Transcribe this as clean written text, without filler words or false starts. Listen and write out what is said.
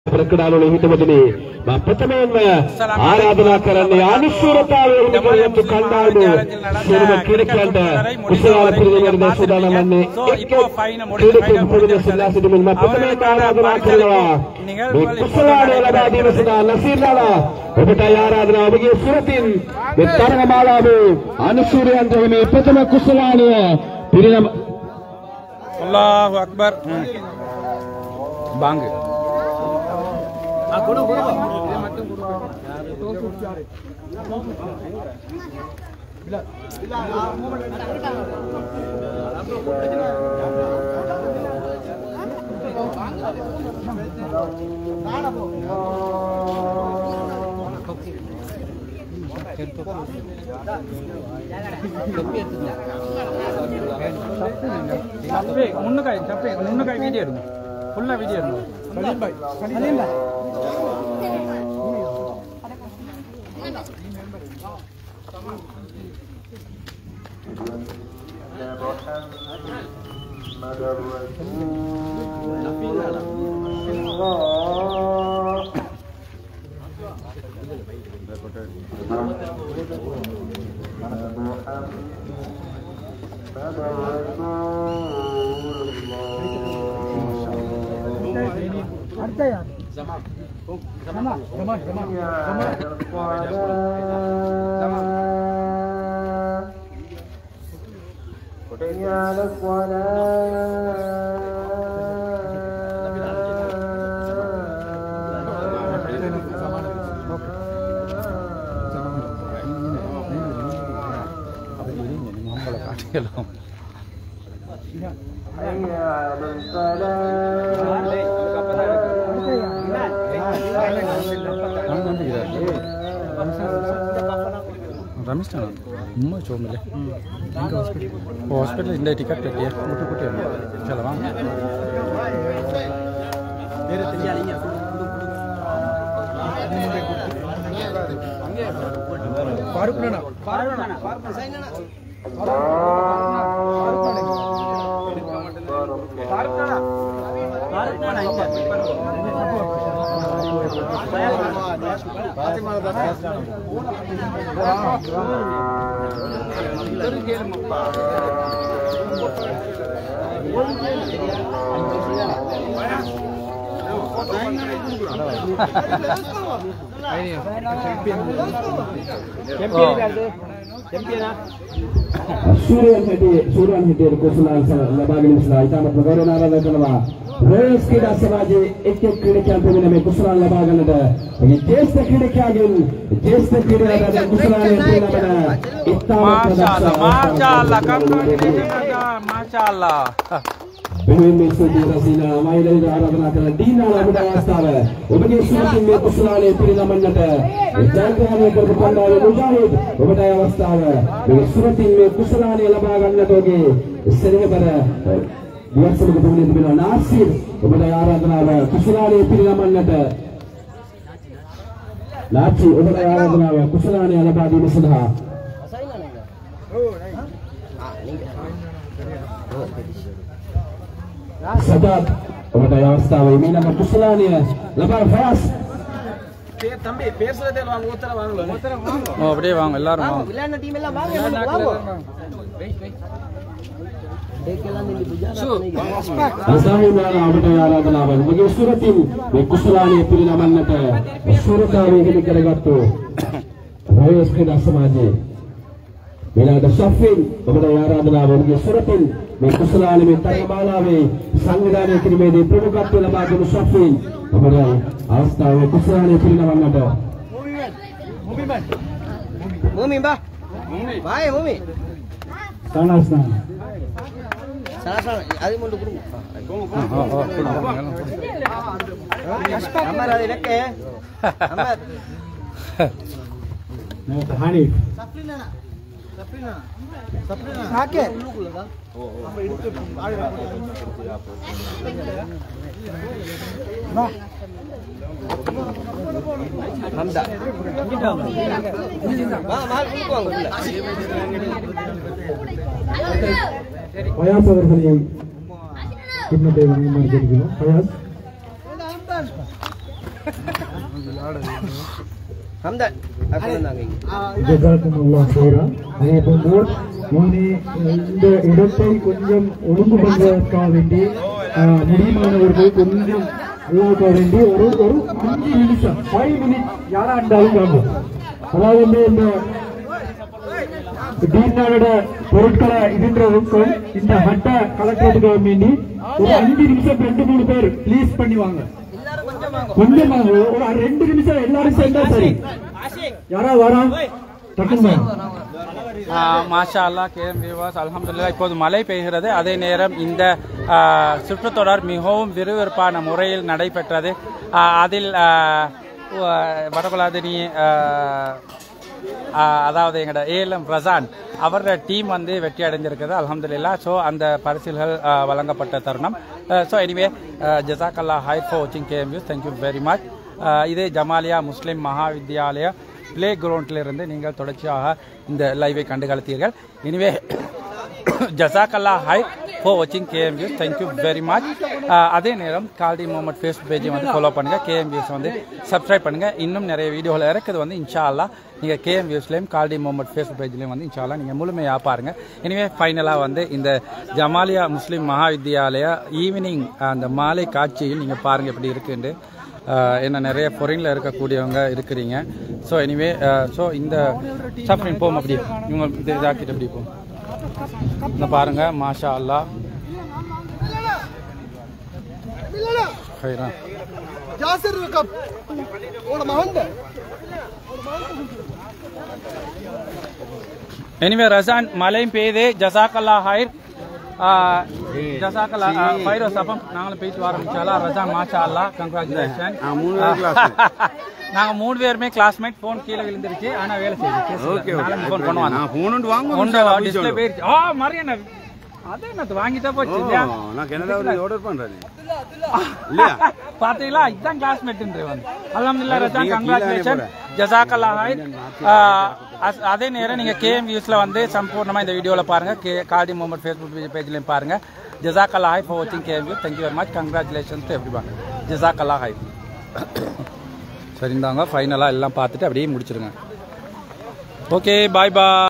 प्रकडालों हितवदनी प्रथमेन्व आराधना करने अनुसूरतावें हितवदनी कंडालु सुरम किरकंड कुशलाल पिरियर्दे सुदानमन्ने किरकंड पुरुष सल्लासिदि मिल प्रथमेन्व आराधना करवा कुशलाल लबादी वसदा नसीरला उबटा आराधना उबगे सुरतिन तरंगमाला में अनुसूरयंत्र में प्रथम कुशलाल पिरियम अल्लाहु अकबर बांग गुरु गुरु मुन्नकाय वीडियो फुल वीडियो सलीम भाई रमेश चोमिले हॉस्पिटल इंडिया टिकट चलो सूर्यन हेटी कुशलाल लबागिन इताम गौरवनारायण कलवा रोयस क्रीडा समाज एक क्रीडा में कुशलाल लबागन ज्येष्ठ क्रीडा ज्येष्ठ क्रीडा कुशलाल आराधना कर दीना उबगे सूरत में कुशलाल पिरिनमन्नट जयंत कर पंडाल मुजाहिद उबटा अवस्था सूरत में कुशलाल लबागन्नटोगे सरिह पर दिवस को तुमने बिना नासिर उबटा आराधना कुशलाल पिरिनमन्नट लाची उबटा आराधना कुशलाल लबादी मसलहा सदाब उबटा अवस्था मीना कुशलाल लबा फयास தம்பி பேசுறதே வாங்க ஊத்தற வாங்க அப்படியே வாங்க எல்லாரும் வாங்க விளையாடுற டீம் எல்லாம் வாங்க අසාමිනාලා අපට ආරාධනාවක් මගේ සුරතින් මේ කුසලානේ පිරිනමන්නට සුරතාවේ හිමි කරගත්තු රෝයස් ක්‍රීඩා සමාජයේ මෙලද ශෆින් අපට ආරාධනාව මගේ සුරතින් මේ කුසලානේ මේ තරමාලාවේ සංවිධානය කිරීමේදී ප්‍රමුඛත්වය ලබා දුණු ශෆින් අපට අවස්ථාවේ කුසලානේ පිරිනමන්නට மூமி பா வாயே மூமி සනස්නා அது முண்டு குடுங்க அம்மா அது இலக்கே அம்மா ஹானி சப்ளினா ஆக்கே நம்ம எடுத்து வா ஹம்தா வா மால் குடுவாங்க உள்ள Fayaz அவர்களை கிண்ணத்தை வழங்குமாறு கேட்கிறோம். Fayaz Hamda. Aku nang ini. ஜஸாக்குமுல்லாஹ் ஹைரா. அதேபோன்று இந்த இடத்தை கொஞ்சம் ஒழுங்கு பண்ணுவதற்காக வேண்டி முடியுமானவர்கள் கொஞ்சம் உருவாக்க வேண்டி ஒரு 5 நிமிஷம் 5 மினிட்ஸ் யாரா இருந்தாலும் வாங்கும். அதாவது இந்த டீனோட பொருட்களை இதுன்றதுக்கும் இந்த ஹட்டை கலெக்டருக்கு வேண்டி ஒரு 5 நிமிஷம் 2-3 பேர் ப்ளீஸ் பண்ணி வாங்க. கொஞ்சம் ஒரு 2 நிமிஷம் எல்லாரும் சேர்ந்தா சரி. யாரா வரா டக்குன்னு மாஷா அல்லா கேஎம் வியூவர்ஸ் அல்ஹம்துலில்லாஹ் இப்போது மழை பெய்கிறது. அதே நேரம் இந்த சுற்றுத்தொடர் மிகவும் விறுவிறுப்பான முறையில் நடைபெற்றது. அதில் வடகுலாதினி அதாவது எங்களோட ஏஎல்எம் ரசான் அவரோட டீம் வந்து வெற்றி அடைஞ்சிருக்கிறது அல்ஹம்துலில்லாஹ். ஸோ அந்த பரிசில்கள் வழங்கப்பட்ட தருணம். ஸோ எனிவே ஜஸாக்கல்லாஹ் ஹைர் ஃபார் வாட்சிங் KM views. Thank you very much. இது ஜமாலியா முஸ்லிம் மகாவித்யாலய பிளே கிரவுண்டிலிருந்து நீங்கள் தொடர்ச்சியாக இந்த லைவை கண்டுகளித்தீர்கள். எனிவே ஜஸாக்கல்லாஹ் ஹைர் ஃபார் வாட்சிங் KM views. Thank you very much. அதே நேரம் கால்டி முகமது ஃபேஸ்புக் பேஜை வந்து ஃபாலோ பண்ணுங்கள். கேஎம் வியூஸ் வந்து சப்ஸ்கிரைப் பண்ணுங்கள். இன்னும் நிறைய வீடியோவில் இருக்குது வந்து இன்ஷா அல்லாஹ் நீங்கள் கேஎம் வியூஸ்லேயும் கால்டி முகமது ஃபேஸ்புக் பேஜ்லேயும் வந்து இன்ஷா அல்லாஹ் நீங்கள் முழுமையாக பாருங்கள். எனிவே ஃபைனலாக வந்து இந்த ஜமாலியா முஸ்லிம் மகாவித்யாலயா ஈவினிங் அந்த மாலை காட்சியில் நீங்கள் பாருங்கள் எப்படி இருக்குன்னு. என்ன நிறைய பொறினில் இருக்கக்கூடியவங்க இருக்கிறீங்க. ஸோ எனிவே ஸோ இந்த சஃப்ரின் போகும் அப்படி இவங்க இது இதாக்கிட்டு அப்படி போகும். இந்த பாருங்க மாஷா அல்லாஹ் எனிவே ரசான் மழையும் பெய்யுது. ஜஸாக்கல்லாஹ் ஹைர். ஜஸாக்கல்லாஹ் ஃபைரோஸ் அப்பம் நாங்களும் போயிட்டு வரோம் இன்ஷா அல்லாஹ். ரசான் மாஷா அல்லாஹ் கங்க்ராச்சுலேஷன். நாங்க 3 பேருமே கிளாஸ்மேட். போன் கீழே விழுந்துருச்சு ஆனா வேலை செய்யுது. போன் பண்ணுவாங்க டிஸ்பிளே போயிருச்சு. மரியண்ணா அதே என்ன வாங்கிட்டா போச்சு. பாத்தீங்களா இதுதான் கிளாஸ்மேட் வந்து. அல்ஹம்துலில்லாஹ் ரசான் கங்க்ராச்சுலேஷன். ஜஸாக்கல்லாஹ் ஹைர். அதே நேரம் நீங்க கேஎம் வியூஸ்ல வந்து சம்பூர்ணமா இந்த வீடியோல பாருங்க. கால்டி முகமது ஃபேஸ்புக் பேஜ்லயும் பாருங்க. ஜஸாக்கல்லாஹ் ஹைர் ஃபார் வாட்சிங் KM views. Thank you very much. Congratulation to everyone. ஜஸாக்கல்லாஹ் ஹைர். சரிந்தாங்க ஃபைனலாக எல்லாம் பார்த்துட்டு அப்படியே முடிச்சிருங்க. ஓகே பாய் பாய்.